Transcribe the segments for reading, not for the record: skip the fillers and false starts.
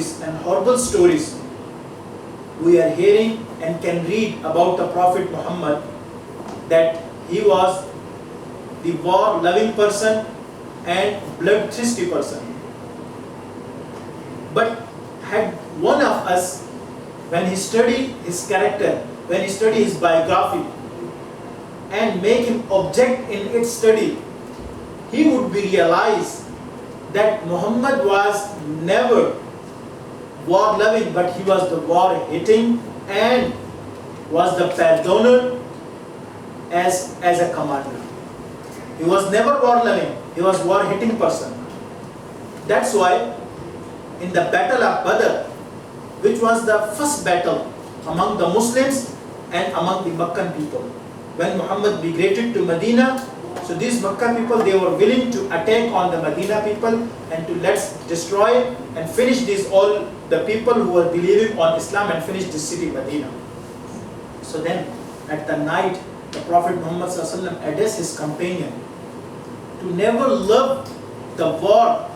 stories and horrible stories we are hearing and can read about the Prophet Muhammad, that he was the war-loving person and bloodthirsty person. But had one of us, when he studied his character, when he studied his biography, and make him object in its study, he would be realized that Muhammad was never war-loving, but he was the war-hating and was the pardoner as a commander. He was never war-loving, he was war-hating person. That's why in the Battle of Badr, which was the first battle among the Muslims and among the Meccan people, when Muhammad migrated to Medina, so these Mecca people, they were willing to attack on the Medina people and to let's destroy and finish these all the people who were believing on Islam and finish this city Medina. So then at the night, the Prophet Muhammad addressed his companion to never love the war,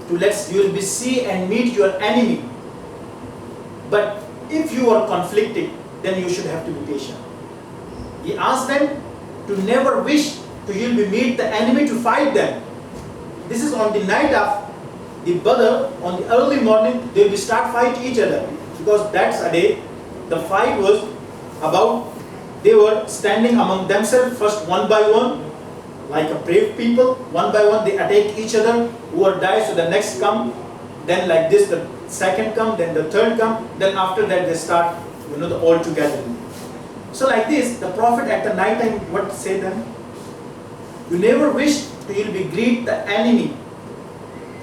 to you will be see and meet your enemy. But if you are conflicting, then you should have to be patient. He asked them to never wish to you will meet the enemy to fight them. This is on the night of the Badr. On the early morning, they will start fight each other, because that's a day the fight was about. They were standing among themselves first one by one, like a brave people. One by one they attack each other. Whoever dies, so the next come. Then like this, the second come, then the third come. Then after that they start, the all together. So like this, the Prophet at the night time, what say them? You never wish to you'll be greet the enemy.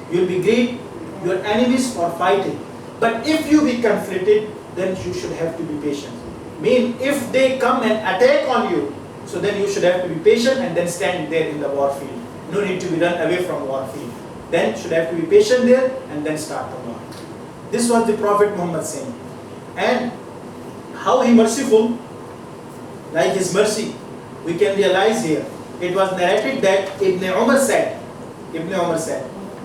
You'll be greet your enemies for fighting. But if you be conflicted, then you should have to be patient. Mean if they come and attack on you, so then you should have to be patient and then stand there in the war field. No need to be run away from war field. Then should have to be patient there and then start the war. This was the Prophet Muhammad saying. And how he merciful, like his mercy, we can realize here. It was narrated that Ibn Umar said,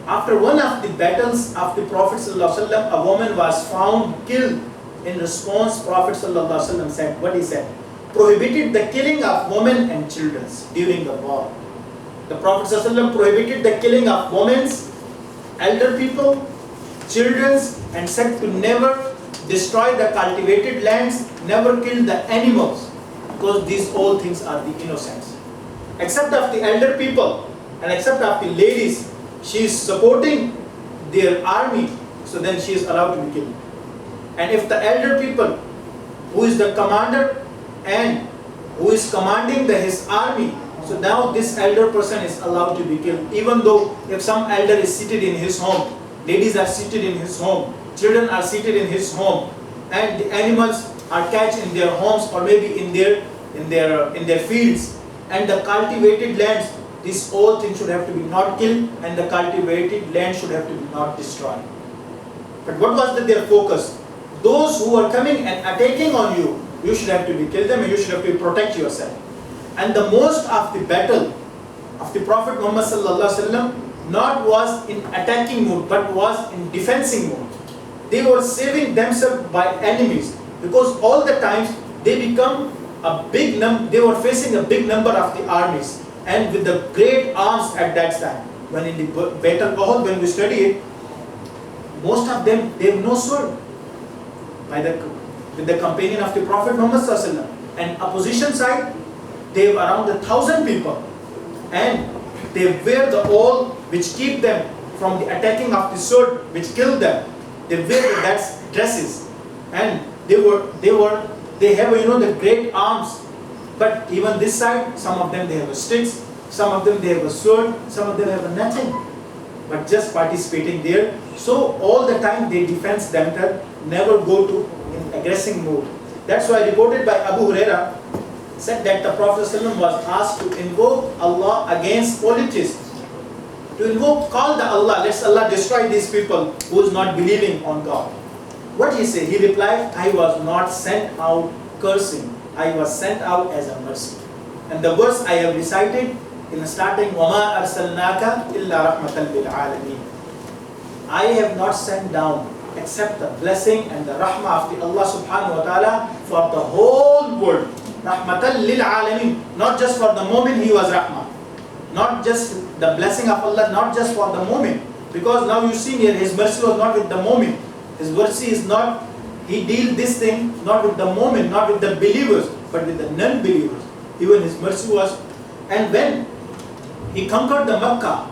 after one of the battles of the Prophet ﷺ, a woman was found killed. In response, Prophet ﷺ said, what he said? Prohibited the killing of women and children during the war. The Prophet ﷺ prohibited the killing of women, elder people, children, and said to never destroy the cultivated lands, never kill the animals, because these all things are the innocents. Except of the elder people and except of the ladies, she is supporting their army, so then she is allowed to be killed. And if the elder people, who is the commander and who is commanding his army, so now this elder person is allowed to be killed. Even though if some elder is seated in his home, ladies are seated in his home, children are seated in his home, and the animals are catch in their homes or maybe in their fields, and the cultivated lands, this whole thing should have to be not killed, and the cultivated land should have to be not destroyed. But what was their focus? Those who are coming and attacking on you, you should have to be kill them and you should have to protect yourself. And the most of the battle of the Prophet Muhammad ﷺ not was in attacking mood, but was in defending mood. They were saving themselves by enemies, because all the times they become a big they were facing a big number of the armies, and with the great arms at that time. When in the battle of Uhud, when we study it, most of them, they have no sword. With the companion of the Prophet Muhammad ﷺ, and opposition side, they have around 1,000 people, and they wear the all which keep them from the attacking of the sword which killed them. They wear that dresses, and they have the great arms. But even this side, some of them they have sticks, some of them they have a sword, some of them have nothing, but just participating there. So all the time they defend themselves, never go to in aggressing mode. That's why reported by Abu Huraira said that the Prophet ﷺ was asked to invoke Allah against polytheists. To invoke, call the Allah, let Allah destroy these people who is not believing on God. What he said? He replied, I was not sent out cursing, I was sent out as a mercy. And the verse I have recited in the starting, وَمَا أَرْسَلْنَاكَ إِلَّا رَحْمَةً لِلْعَالَمِينَ. I have not sent down accept the blessing and the rahmah of the Allah subhanahu wa ta'ala for the whole world. Rahmatan lil alamin. Not just for the moment he was rahmah. Not just the blessing of Allah, not just for the moment. Because now you see here, his mercy was not with the moment. His mercy is not, he dealt this thing not with the moment, not with the believers, but with the non-believers. Even his mercy was, and when he conquered the Makkah,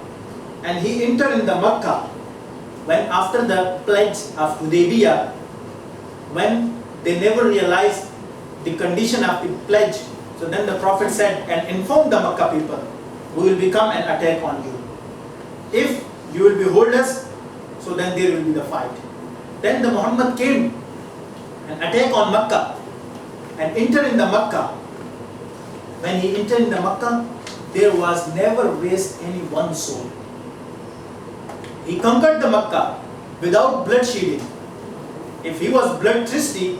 and he entered in the Makkah, when after the pledge of Hudaybiyah, when they never realized the condition of the pledge, so then the Prophet said and informed the Makkah people, we will become an attack on you. If you will behold us, so then there will be the fight. Then the Muhammad came and attack on Makkah and entered in the Makkah. When he entered in the Makkah, there was never waste any one soul. He conquered the Makkah without bloodshedding. If he was bloodthirsty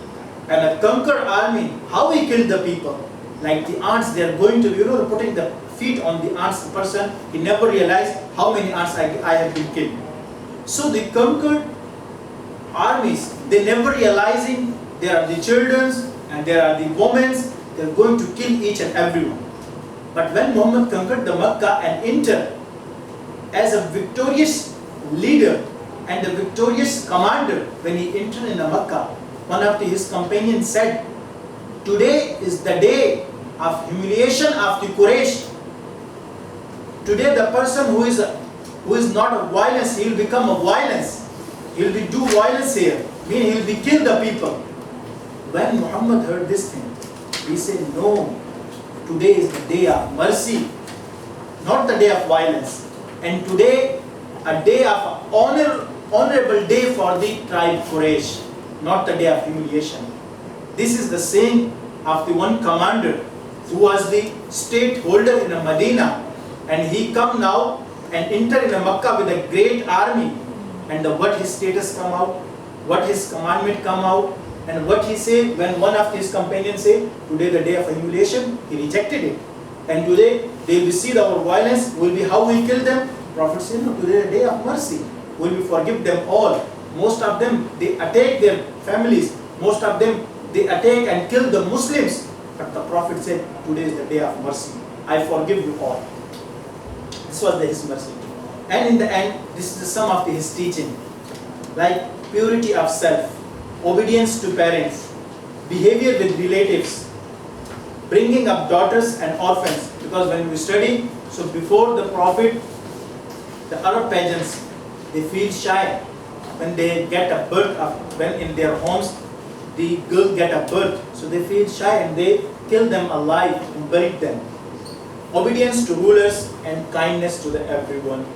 and a conquered army, how he killed the people? Like the ants, they are going to, putting the feet on the ants person, he never realized how many ants I have been killed. So the conquered armies, they never realizing there are the children and there are the women, they are going to kill each and everyone. But when Muhammad conquered the Makkah and entered as a victorious leader and a victorious commander, when he entered in the Makkah, one of his companions said, today is the day of humiliation of the Quraysh. Today the person who is not a violence, he will become a violence. He will do violence here, meaning he will be kill the people. When Muhammad heard this thing, he said, no, today is the day of mercy, not the day of violence. And today, a day of honorable day for the tribe Quraysh, not the day of humiliation. This is the saying of the one commander who was the state holder in Medina, and he come now and enter in Makkah with a great army, and what his status come out, what his commandment come out, and what he say when one of his companions say, today the day of humiliation, he rejected it. And today they will see our violence, will be how we kill them. Prophet said, no, today the day of mercy, will we forgive them all. Most of them, they attack their families. Most of them, they attack and kill the Muslims. But the Prophet said, today is the day of mercy. I forgive you all. This was his mercy. And in the end, this is the sum of his teaching. Like purity of self, obedience to parents, behavior with relatives, bringing up daughters and orphans. Because when we study, so before the Prophet, the Arab peasants, they feel shy when they get a birth, when in their homes the girl get a birth, so they feel shy and they kill them alive and bury them. Obedience to rulers and kindness to everyone.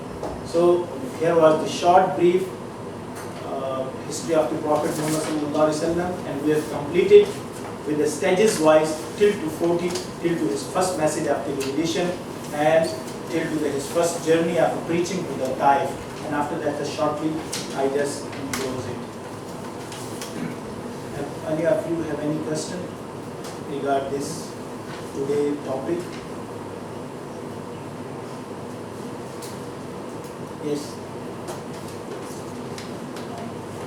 So here was the short brief history of the Prophet Muhammad sallallahu alaihi wasallam, and we have completed with the stages wise till to 40, till to his first message of the revelation, and till to his first journey of preaching to the Taif. And after that, shortly, I just close it. Any of you have any question regarding this today topic? Yes.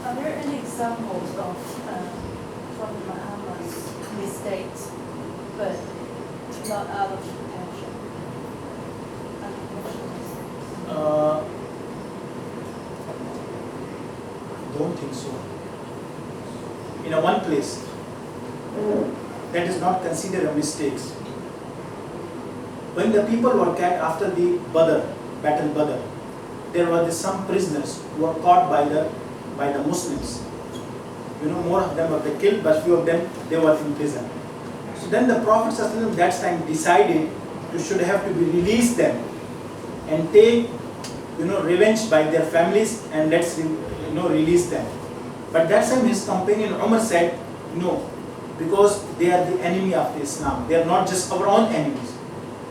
Are there any examples of Prophet Muhammad's mistakes, but not out of intention? Don't think so. In a one place, that is not considered a mistake. When the people were caught after the battle Badr, there were some prisoners who were caught by the Muslims. More of them were killed, but few of them, they were in prison. So then the Prophet ﷺ that time decided to should have to be release them and take revenge by their families, and let's release them. But that time his companion Umar said no, because they are the enemy of Islam. They are not just our own enemies.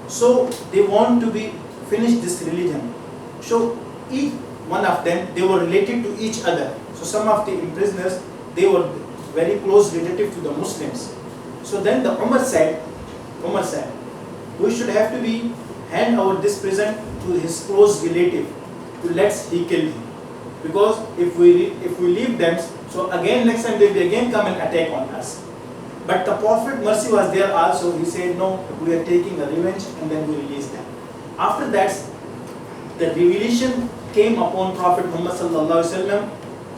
So they want to be finish this religion. So each one of them, they were related to each other. So some of the prisoners, they were very close relative to the Muslims. So then the Umar said, we should have to be hand over this prison to his close relative, to let he kill him. because if we leave them, so again next time they will again come and attack on us. But the Prophet, mercy was there also. He said, no, we are taking a revenge, and then we release them. After that, the revelation came upon Prophet Muhammad sallallahu alaihi wasallam.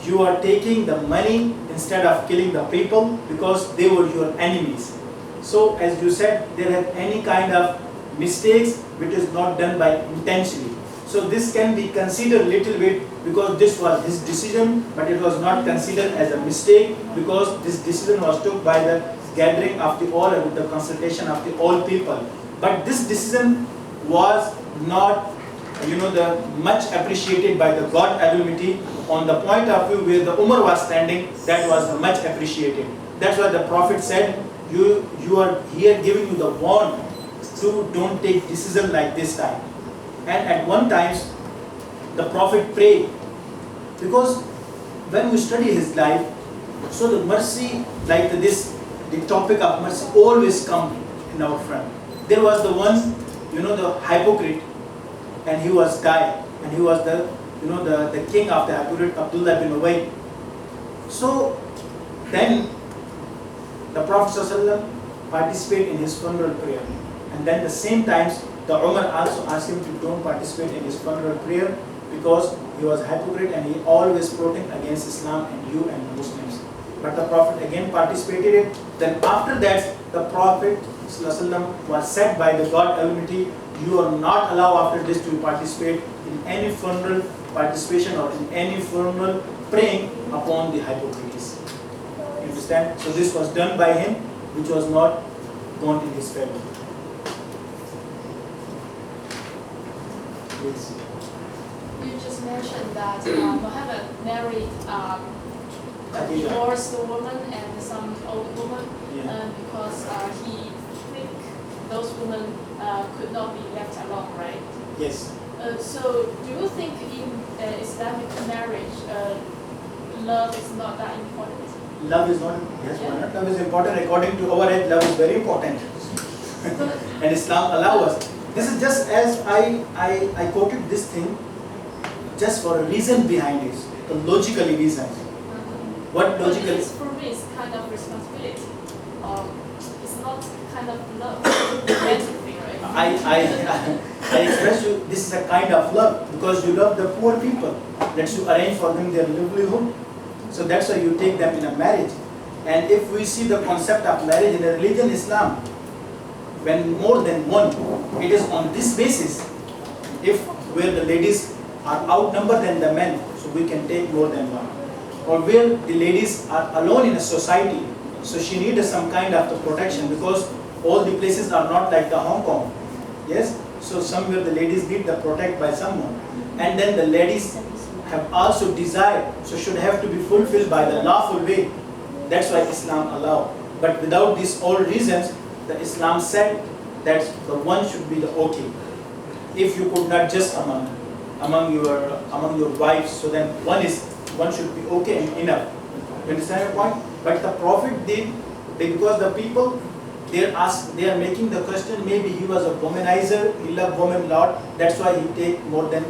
You are taking the money instead of killing the people because they were your enemies. So as you said, there have any kind of mistakes which is not done by intentionally. So this can be considered little bit because this was his decision, but it was not considered as a mistake because this decision was took by the gathering of the all, with the consultation of the all people. But this decision was not, the much appreciated by the God Almighty. On the point of view where the Umar was standing, that was much appreciated. That's why the Prophet said, you are here giving you the warn to don't take decision like this time. And at one time, the Prophet prayed, because when we study his life, so the mercy like this, the topic of mercy always come in our front. There was the one, the hypocrite, and he was died, and he was the king of the hypocrite, Abdullah bin Ubay. So then the Prophet ﷺ participated in his funeral prayer, and then the same times the Umar also asked him to don't participate in his funeral prayer because he was a hypocrite and he always protested against Islam and you and the Muslims. But the Prophet again participated in it. Then after that, the Prophet ﷺ was said by the God Almighty, you are not allowed after this to participate in any funeral participation or in any funeral praying upon the hypocrites. You understand? So this was done by him, which was not gone in his favor. Yes. You just mentioned that Muhammad married a divorced woman and some old woman because he think those women could not be left alone, right? Yes. So do you think in Islamic marriage, love is not that important? Love is not, yes, why not? Love is important. According to our age, love is very important. And Islam allows us. This is just as I quoted this thing just for a reason behind it, the logical reason. What logical? For me, it's kind of responsibility. It's not kind of love. Romantic thing, right? I express you, this is a kind of love because you love the poor people. That you arrange for them their livelihood. So that's why you take them in a marriage. And if we see the concept of marriage in the religion Islam, when more than one, it is on this basis. If where the ladies are outnumbered than the men, so we can take more than one. Or where the ladies are alone in a society, so she needs some kind of the protection because all the places are not like the Hong Kong. Yes, so somewhere the ladies need the protect by someone, and then the ladies have also desire, so should have to be fulfilled by the lawful way. That's why Islam allow. But without these all reasons, the Islam said that the one should be the okay. If you could not just among your wives, so then one should be okay and enough. You understand the point? But the Prophet did, because the people they are making the question, maybe he was a womanizer, he loved women a lot, that's why he take more than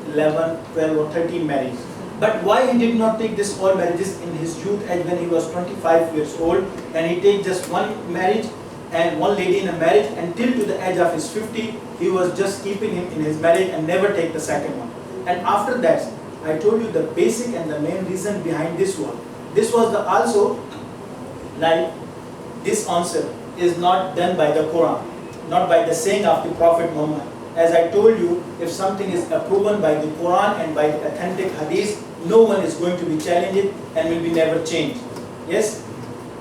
11, 12 or 13 marriages. But why he did not take this all marriages in his youth age when he was 25 years old, and he take just one marriage and one lady in a marriage until to the age of his 50, he was just keeping him in his marriage and never take the second one. And after that, I told you the basic and the main reason behind this one. This was the also, like this answer is not done by the Quran, not by the saying of the Prophet Muhammad. As I told you, if something is proven by the Quran and by the authentic hadith, no one is going to be challenged and will be never changed. Yes,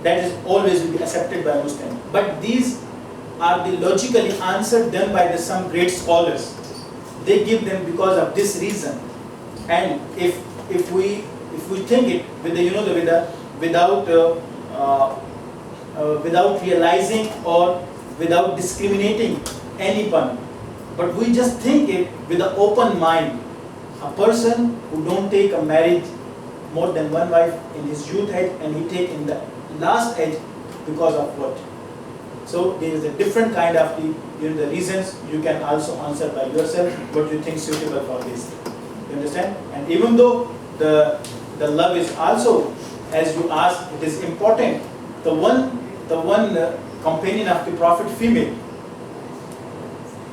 that is always will be accepted by Muslims. But these are the logically answered done by some great scholars. They give them because of this reason. And if we think it with the without realizing or without discriminating anyone, but we just think it with an open mind. A person who don't take a marriage more than one wife in his youth age and he take in the last age because of what? So there is a different kind of the reasons. You can also answer by yourself what you think suitable for this. You understand? And even though the love is also, as you asked, it is important. The one companion of the Prophet, female,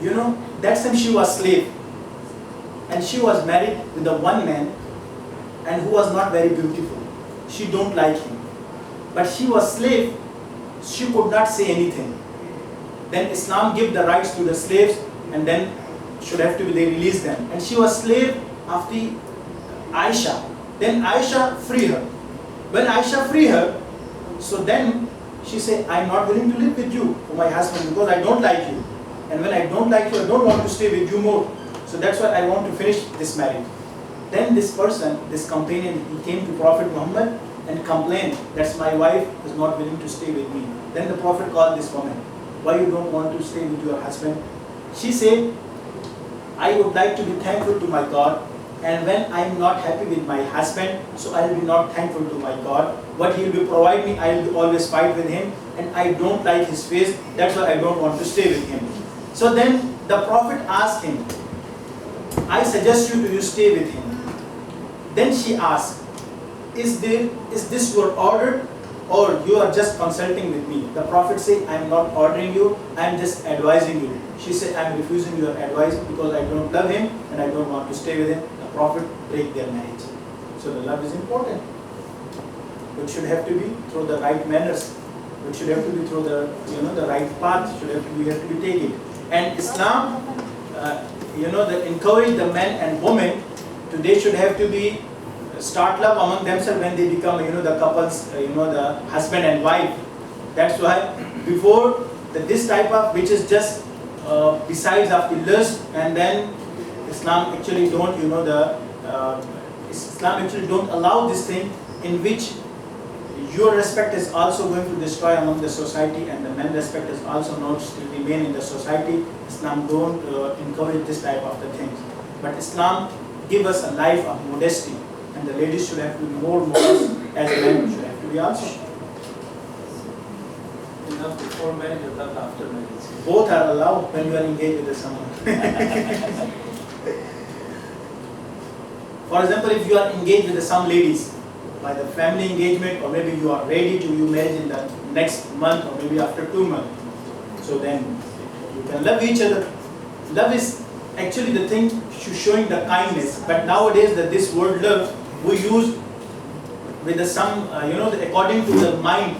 you know, that time she was slave, and she was married with the one man, and who was not very beautiful. She don't like him, but she was slave. She could not say anything. Then Islam give the rights to the slaves, and then should have to be, they release them. And she was slave of the Aisha. Then Aisha free her. When Aisha free her, so then she said, I'm not willing to live with you for my husband because I don't like you. And when I don't like you, I don't want to stay with you more. So that's why I want to finish this marriage. Then this person, this companion, he came to Prophet Muhammad and complained that my wife is not willing to stay with me. Then the Prophet called this woman. Why you don't want to stay with your husband? She said, I would like to be thankful to my God, and when I am not happy with my husband, so I will be not thankful to my God. What he will be provide me, I will always fight with him, and I don't like his face, that's why I don't want to stay with him. So then the Prophet asked him, I suggest you to stay with him. Then she asked, is this your order, or you are just consulting with me? The Prophet said, I am not ordering you, I am just advising you. She said, I am refusing your advice because I don't love him and I don't want to stay with him. The Prophet break their marriage. So the love is important. It should have to be through the right manners. It should have to be through the the right path. Should have to be taken. And Islam, the encourage the men and women. Today should have to be start love among themselves when they become the couples, the husband and wife. That's why before this type of, which is just besides of the lust, and then Islam actually don't Islam actually don't allow this thing in which your respect is also going to destroy among the society, and the men respect is also not still remain in the society. Islam don't encourage this type of the things. But Islam give us a life of modesty, and the ladies should have to be more modest as men should have to be also. Love before marriage or love after marriage? Both are allowed when you are engaged with someone. For example, if you are engaged with some ladies by the family engagement, or maybe you are ready to you marriage in the next month or maybe after 2 months, so then you can love each other. Love is actually the thing showing the kindness. But nowadays this word love we use with according to the mind.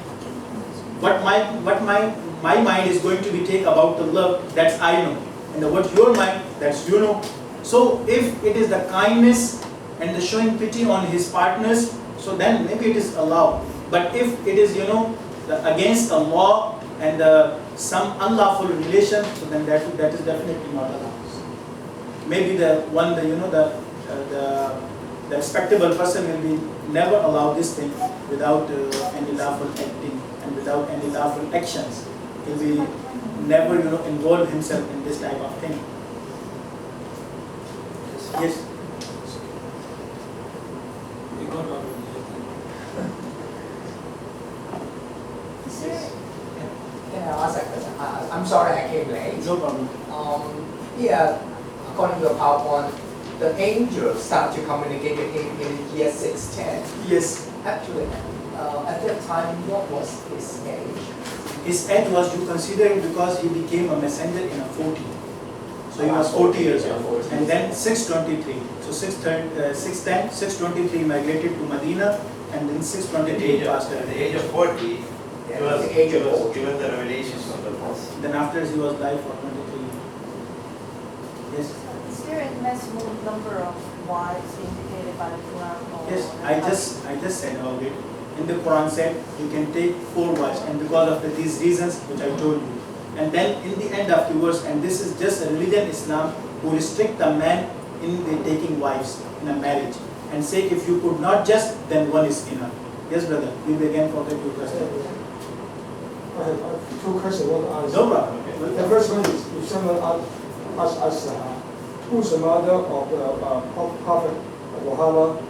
What my mind is going to be take about the love, that's I know, and what your mind, that's you know. So if it is the kindness and the showing pity on his partners, so then maybe it is allowed. But if it is against the law and some unlawful relation, so then that is definitely not allowed. Maybe the respectable person will be never allow this thing without any lawful acting and without any lawful actions. He will never involve himself in this type of thing. Yes. We got on. Can I ask a question? I'm sorry I came late. No problem. Here, according to the PowerPoint, the angel started to communicate with him in year 610. Yes. Actually, at that time, what was his age? His age was, you consider it because he became a messenger in a 40. So he was 40 years old. And then 623. So 610, 623 migrated to Medina, and then 628 passed At the away. age of 40, he was given the revelations of the Prophet. Then after he was alive for 23 years. Yes. Is there a maximum number of wives indicated by the Quran? Or Yes, I just said about it. In the Quran said you can take 4 wives, and because of these reasons which I told you. And then in the end of the verse, and this is just a religion Islam who restrict the man in the taking wives in a marriage, and say if you could not just, then one is enough. Yes, brother, we will again forget your question. I have 2 questions I want to ask. No problem. The first one is, if someone asks us, who's the mother of the Prophet Muhammad,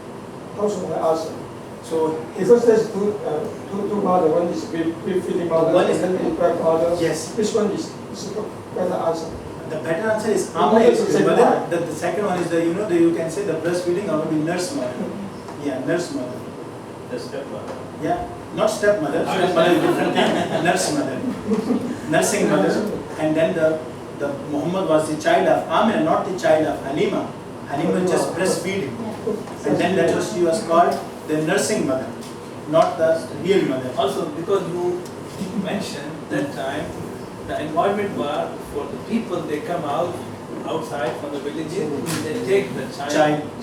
how should I ask her? So Because there's two mother, one is feeding mother, One is and then the grandmother. Yes. Which one is better answer? The better answer is What Amina is is the the second mother. one? The second one is the, you can say the breastfeeding or maybe nurse mother. Yeah, nurse mother. The stepmother. Yeah, not stepmother. Stepmother is different thing. Nurse mother. Nursing mother. And then the Muhammad was the child of Amina, not the child of Halima. Halima just breastfeeding. And then that was, she was called the nursing mother, not the real mother. Also, because you mentioned that time, the environment was for the people, they come out outside from the villages, they take the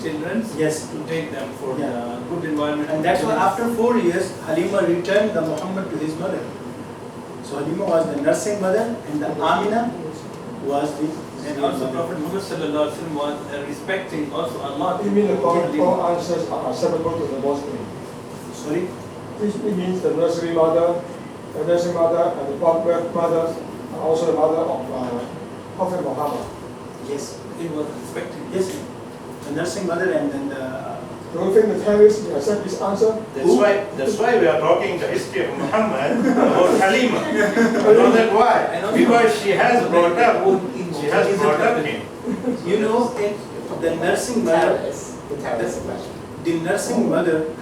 children Yes. to take them for Yeah. the good environment. And that's why after 4 years, Halima returned the Muhammad to his mother. So Halima was the nursing mother and the Amina was the And also Prophet Muhammad sallallahu alaihi wasallam was respecting also Allah. You mean the all answers are acceptable to the Muslim? Sorry? It means the nursing mother, and the birth mother, and also the mother of Prophet Muhammad. Yes. He was respecting. Yes. The nursing mother and then the Do you think the terrorists will accept this answer? That's why we are talking the history of Muhammad about Halima. You know that why? Because she has brought up him. you know the nursing mother, The terrorist question. the nursing mother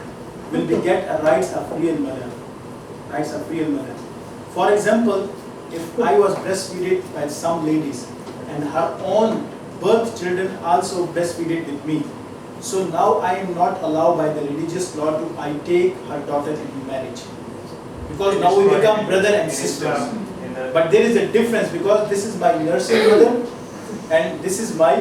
will be get a rights of real mother. Rights of real mother. For example, if I was breastfeeded by some ladies and her own birth children also breastfeeded with me, so now I am not allowed by the religious law to I take her daughter into marriage, because now we become brother and sisters. But there is a difference, because this is my nursing mother and this is my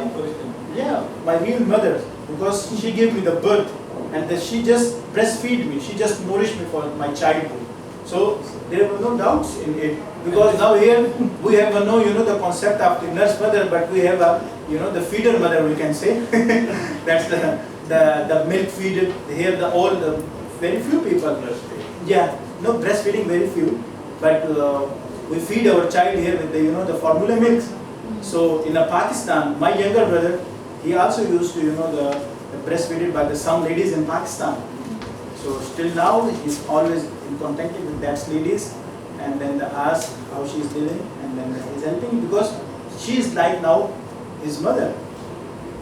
my real mother, because she gave me the birth and she just breastfeed me, she just nourished me for my childhood. So there were no doubts in it, because now here we have the concept of the nurse mother, but we have the feeder mother, we can say. That's the milk feeder. Here the very few people breastfeed. Yeah, no breastfeeding, very few, but we feed our child here with the formula milk. So in Pakistan, my younger brother, he also used to the breastfeeded by some ladies in Pakistan. So still now he's always in contact with that ladies, and then they ask how she is living, and then he's helping, because she is like now his mother,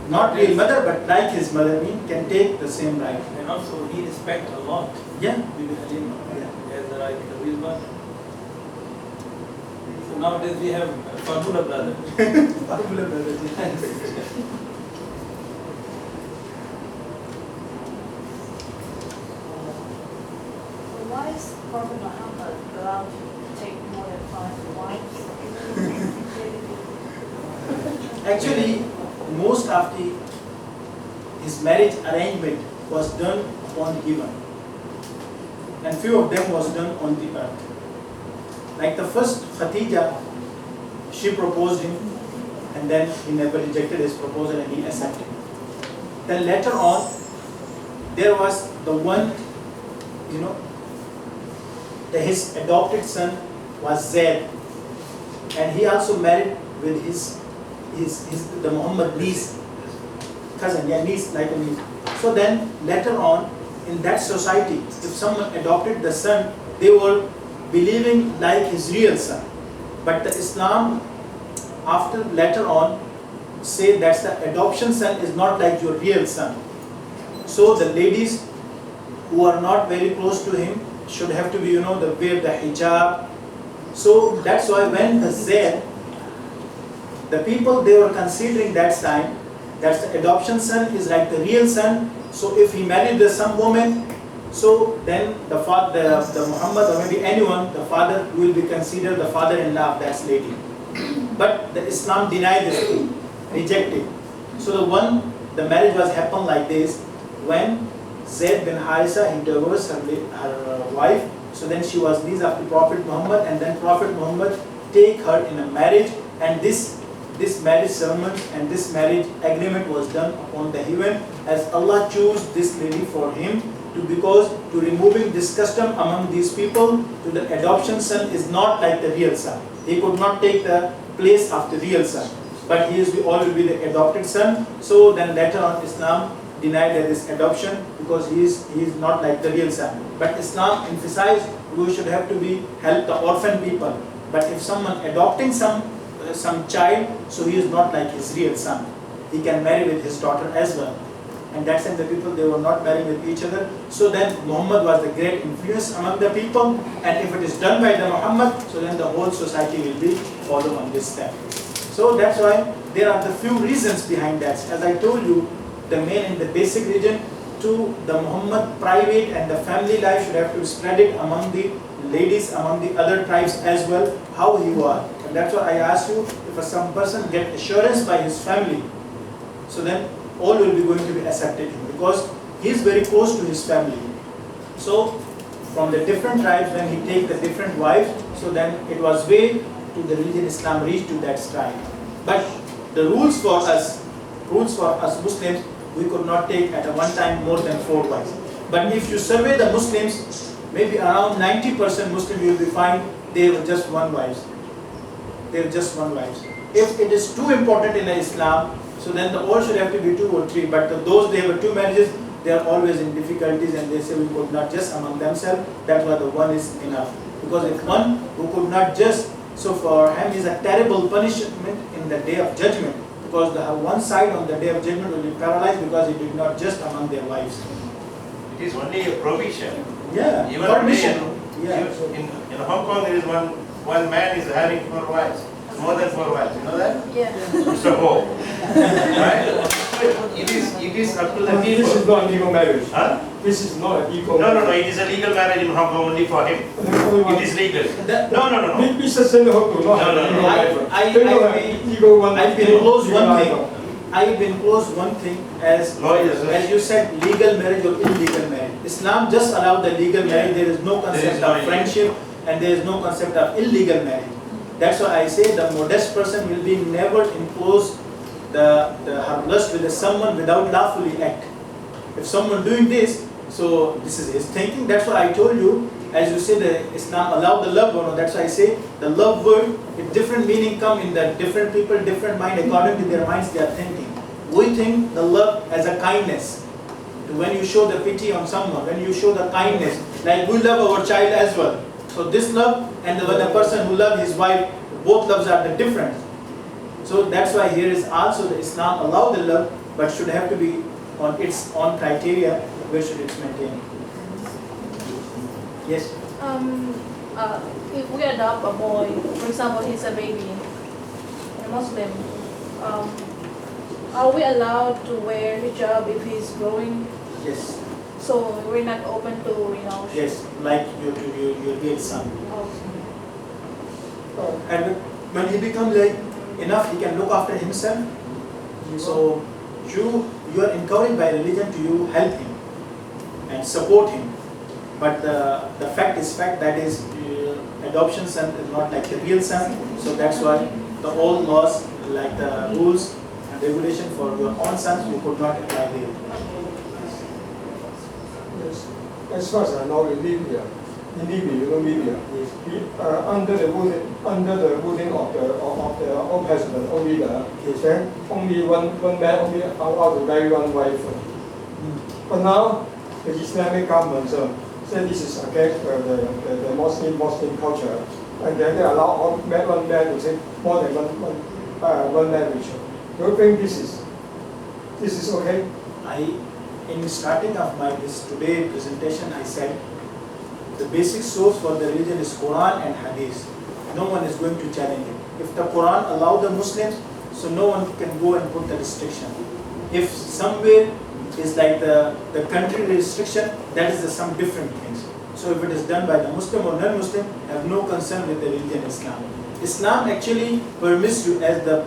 not real mother, but like his mother, can take the same right. And also he respect a lot. Yeah. Bibi Halima. Yeah. As like a real mother. So nowadays we have Formula brother. Formula brother. Why is Prophet Muhammad allowed to take more than 5 wives? Actually, most of his marriage arrangement was done upon heaven, and few of them was done on the earth. Like the first Khadija, she proposed him, and then he never rejected his proposal and he accepted. Then later on, there was the one, his adopted son was Zaid, and he also married with the Muhammad niece, cousin, niece, like a niece. So then later on, in that society, if someone adopted the son, they were believing like his real son. But the Islam, after later on, say that the adoption son is not like your real son. So the ladies who are not very close to him should have to be, wear the hijab. So that's why when the Zayd, the people, they were considering that time that the adoption son is like the real son. So if he married some woman, so then the Muhammad, or maybe anyone, the father will be considered the father-in-law of that lady. But the Islam denied this thing, rejected. So the marriage was happened like this. When Zayd bin Harisa, he divorced her wife, so then she was niece of the Prophet Muhammad, and then Prophet Muhammad take her in a marriage, and this marriage ceremony and this marriage agreement was done upon the heaven, as Allah chose this lady for him, because to removing this custom among these people, to the adoption son is not like the real son. He could not take the place of the real son, but he is always be the adopted son. So then later on Islam denied this adoption, because he is not like the real son. But Islam emphasized we should have to help the orphan people. But if someone adopting some some child, so he is not like his real son. He can marry with his daughter as well. And that's when the people, they were not marrying with each other. So then Muhammad was the great influence among the people, and if it is done by the Muhammad, so then the whole society will be followed on this step. So that's why there are the few reasons behind that. As I told you, the main and the basic reason to the Muhammad private and the family life should have to spread it among the ladies, among the other tribes as well, how he was. And that's why I asked you, if some person get assurance by his family, so then all will be going to be accepted him, because he is very close to his family. So from the different tribes, when he take the different wives, so then it was way to the religion Islam reached to that tribe. But the rules for us Muslims, we could not take at a one time more than 4 wives. But if you survey the Muslims, maybe around 90% Muslim, you will be find they have just one wives. They have just one wives. If it is too important in Islam, so then the all should have to be 2 or 3. But those they have 2 marriages, they are always in difficulties, and they say we could not just among themselves. That's why the one is enough. Because if one who could not just, so for him is a terrible punishment in the day of judgment. Because the one side on the day of judgment will be paralyzed because he did not just among their wives. It is only a provision. Yeah, Even permission. today, in Hong Kong, there is one man is having 4 wives, more than 4 wives. You know that? Yeah. Mr. Ho. Right? It is up to the This is people. not a legal marriage. Huh? This is not a legal No, marriage. it is a legal marriage in Hong Kong only for him. It is legal. No. Mr. Senator do not have a legal marriage. They don't have legal one. I've been close one thing. I've been close one thing as Lawyers, as you said, legal marriage or illegal marriage. Islam just allowed the legal marriage. There is no concept no of friendship, and there is no concept of illegal marriage. That's why I say the modest person will be never impose the lust with someone without lawfully act. If someone doing this, so this is his thinking. That's why I told you, as you say, the Islam allowed the love word. That's why I say the love word, if different meaning come in the different people, different mind, according to their minds they are thinking. We think the love as a kindness. When you show the pity on someone, when you show the kindness, like we love our child as well. So this love and when a person who loves his wife, both loves are the different. So that's why here is also the Islam allow the love, but should have to be on its own criteria. Where should it maintain? Yes. If we adopt a boy, for example, he's a baby, a Muslim, are we allowed to wear hijab if he's growing? Yes. So we're not open to, Yes, like your real son. And when he becomes like enough, he can look after himself. So you are encouraged by religion to you help him and support him. But the fact is fact, that is adoption son is not like the real son. So that's why the old laws, like the rules and regulation for your own sons, you could not apply here. Yes. As far as I know, in Libya, Libya, under the ruling of the old president, old leader, then only one man only allowed to marry one wife. But now the Islamic government said this is against the Muslim culture, and then they allow one man to take more than one marriage. Do you think this is okay? In starting of my today presentation, I said the basic source for the religion is Quran and Hadith. No one is going to challenge it. If the Quran allow the Muslims, so no one can go and put the restriction. If somewhere is like the country restriction, that is some different things. So if it is done by the Muslim or non-Muslim, have no concern with the religion Islam. Islam actually permits you, as the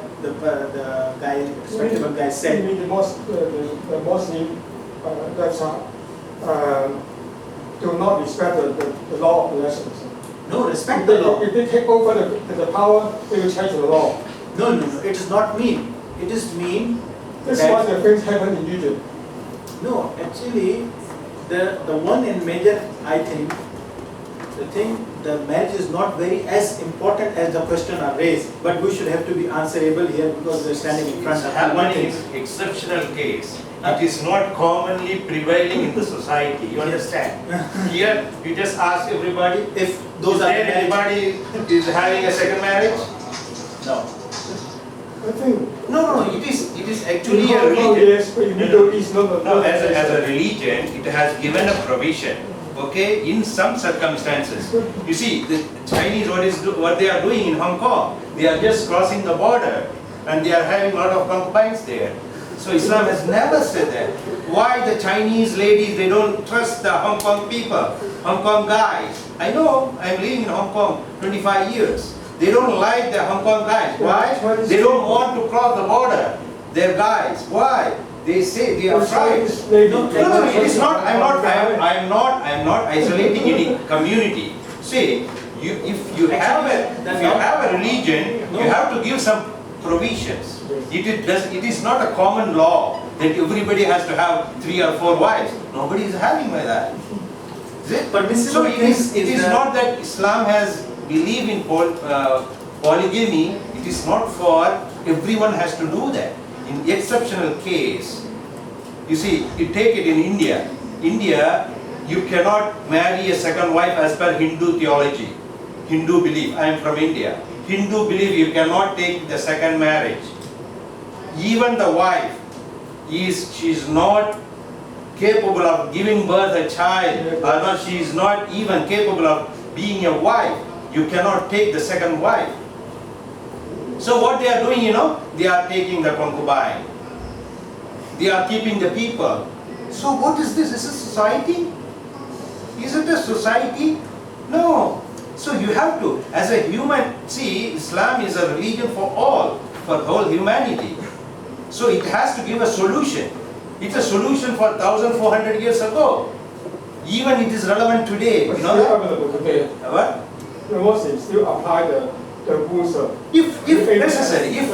guy, respectable guy said. You mean the Muslim do not respect the law of the nations. No, respect the law. If they take over the power, they will change the law. No, it is not mean. It is mean. That's why the things happen in Egypt. No, actually, the one in major, I think, the marriage is not very as important as the question are raised, but we should have to be answerable here because we are standing in front of one thing. Exceptional case. It is not commonly prevailing in the society. You understand? Here, you just ask everybody If those are anybody is having a second marriage. No. I think. No, it is actually a Oh, religion. yes, in Middle East, No, as a religion, it has given a provision. Okay, in some circumstances. You see, the Chinese, what they are doing in Hong Kong, they are just crossing the border and they are having a lot of concubines there. So Islam has never said that. Why the Chinese ladies, they don't trust the Hong Kong people, Hong Kong guys? I know, I'm living in Hong Kong 25 years. They don't like the Hong Kong guys. Why? They don't want to cross the border. They're guys. Why? They say they are afraid. No, it is not. I'm not isolating any community. See, if you have a religion, you have to give some provisions. It is not a common law that everybody has to have 3 or 4 wives. Nobody is having like that. Is it? So it is not that Islam has believed in polygamy. It is not for everyone has to do that. In exceptional case, you see, you take it in India. India, you cannot marry a second wife as per Hindu theology, Hindu belief. I am from India. Hindu belief you cannot take the second marriage. Even the wife, she is not capable of giving birth a child, or not, she is not even capable of being a wife. You cannot take the second wife. So what they are doing, they are taking the concubine. They are keeping the people. So what is this? Is this society? Is it a society? No. So you have to, as a human, see, Islam is a religion for all, for whole humanity. So it has to give a solution. It's a solution for 1,400 years ago. Even it is relevant today. It's still available today. What? The Muslims still apply the rules. If necessary. If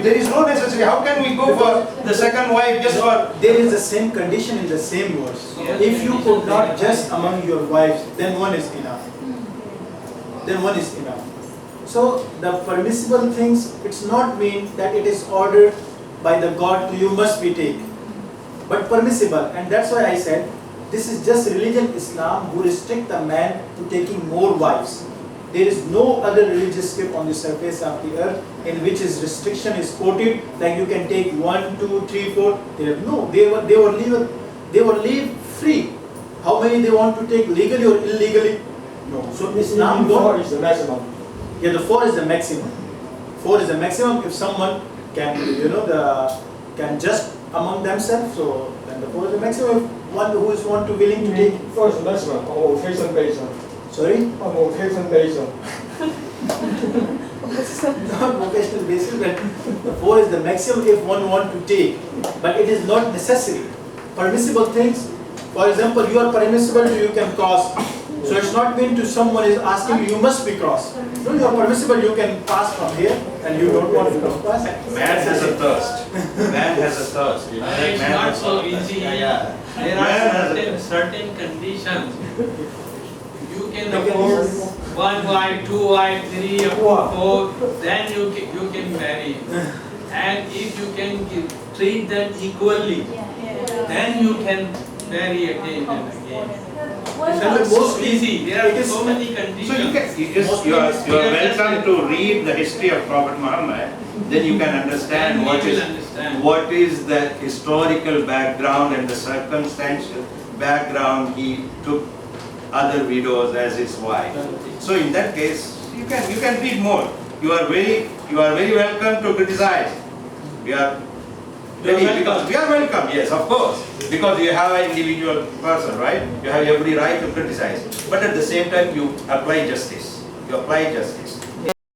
there is no necessary, how can we go for the second wife just for... There is the same condition in the same verse. Yes. If you could not just among your wives, then one is enough. Then one is enough. So the permissible things, it's not mean that it is ordered by the God, you must be take, but permissible. And that's why I said, this is just religion Islam who restrict the man to taking more wives. There is no other religious script on the surface of the earth in which his restriction is quoted, like you can take 1, 2, 3, 4. They were leave free. How many they want to take, legally or illegally? No. So Islam Four is the maximum. Yeah, the 4 is the maximum. 4 is the maximum. If someone can, can just among themselves, so then the 4 is the maximum. If one who is willing to take. 4 is the maximum on occasion basis. Sorry? On occasion basis. Not vocational basis, but the 4 is the maximum if one want to take. But it is not necessary. Permissible things, for example, you are permissible to you can cross. So it's not mean to someone is asking you must be crossed. No, you are permissible, you can pass from here and you don't want to pass. Man has a thirst. Man has a thirst. It's not so easy. Yeah. There are certain conditions. You can afford 1 wife, 2 wife, 3 or 4, then you can marry. And if you can treat them equally, then you can marry again and again. It's not so easy. There are so many conditions. So you are welcome to read the history of Prophet Muhammad. Then you can understand what is the historical background and the circumstantial background he took other widows as his wife. So in that case, you can read more. You are very welcome to criticize. We are welcome, yes, of course, because you have an individual person, right? You have every right to criticize, but at the same time you apply justice. You apply justice.